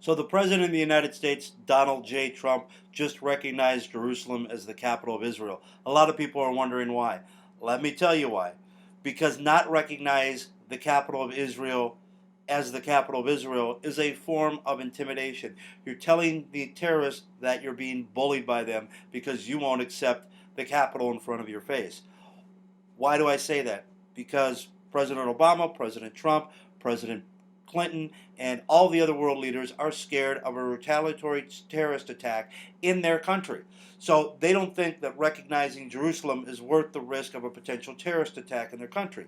So the President of the United States, Donald J. Trump, just recognized Jerusalem as the capital of Israel. A lot of people are wondering why. Let me tell you why. Because not recognize the capital of Israel as the capital of Israel is a form of intimidation. You're telling the terrorists that you're being bullied by them because you won't accept the capital in front of your face. Why do I say that? Because President Obama, President Trump, President Clinton, and all the other world leaders are scared of a retaliatory terrorist attack in their country. So they don't think that recognizing Jerusalem is worth the risk of a potential terrorist attack in their country.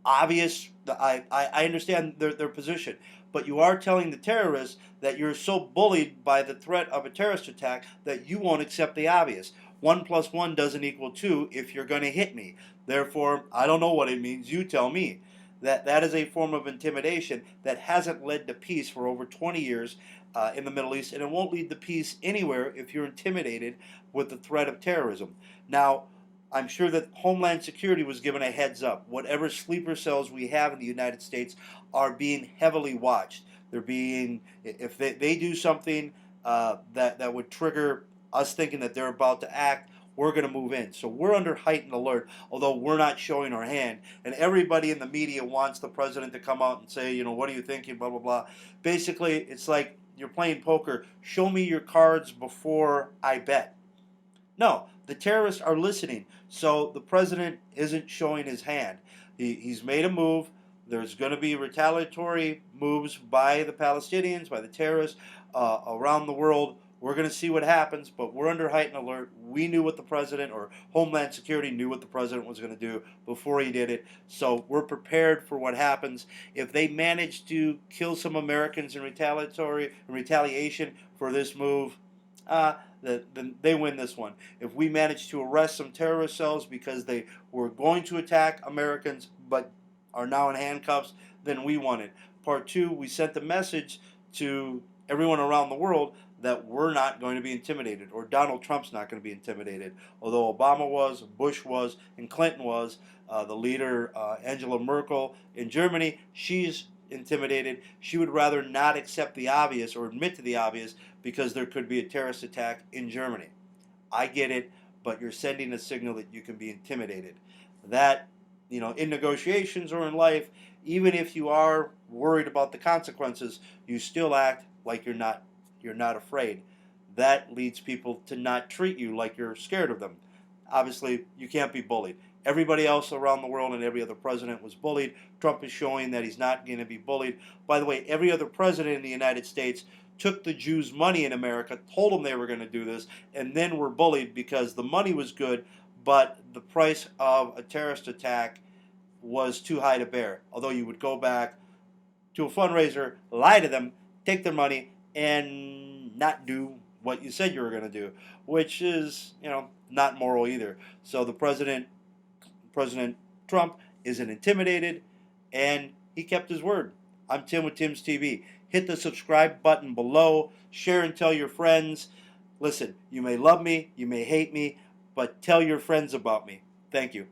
Obvious, I understand their position, but you are telling the terrorists that you're so bullied by the threat of a terrorist attack that you won't accept the obvious. 1 plus 1 doesn't equal 2 if you're going to hit me. Therefore, I don't know what it means. You tell me. That is a form of intimidation that hasn't led to peace for over 20 years in the Middle East, and it won't lead to peace anywhere if you're intimidated with the threat of terrorism. Now, I'm sure that Homeland Security was given a heads up. Whatever sleeper cells we have in the United States are being heavily watched. They're being, if they do something that would trigger us thinking that they're about to act, we're going to move in. So we're under heightened alert, although we're not showing our hand. And everybody in the media wants the president to come out and say, you know, what are you thinking, blah, blah, blah. Basically, it's like you're playing poker. Show me your cards before I bet. No, the terrorists are listening. So the president isn't showing his hand. He's made a move. There's going to be retaliatory moves by the Palestinians, by the terrorists around the world. We're going to see what happens, but we're under heightened alert. We knew what the president, or Homeland Security knew what the president was going to do before he did it. So we're prepared for what happens. If they manage to kill some Americans in retaliation for this move, then they win this one. If we manage to arrest some terrorist cells because they were going to attack Americans but are now in handcuffs, then we won it. Part 2, we sent the message to everyone around the world that we're not going to be intimidated, or Donald Trump's not going to be intimidated. Although Obama was, Bush was, and Clinton was, the leader, Angela Merkel in Germany, she's intimidated. She would rather not accept the obvious or admit to the obvious because there could be a terrorist attack in Germany. I get it, but you're sending a signal that you can be intimidated. That, you know, in negotiations or in life, even if you are worried about the consequences, you still act like you're not afraid. That leads people to not treat you like you're scared of them. Obviously, you can't be bullied. Everybody else around the world and every other president was bullied. Trump is showing that he's not going to be bullied. By the way, every other president in the United States took the Jews' money in America, told them they were going to do this, and then were bullied because the money was good, but the price of a terrorist attack was too high to bear. Although you would go back to a fundraiser, lie to them, take their money, and not do what you said you were going to do, which is, you know, not moral either. So the President Trump isn't intimidated, and he kept his word. I'm Tim with Tim's TV. Hit the subscribe button below. Share and tell your friends. Listen, you may love me, you may hate me, but tell your friends about me. Thank you.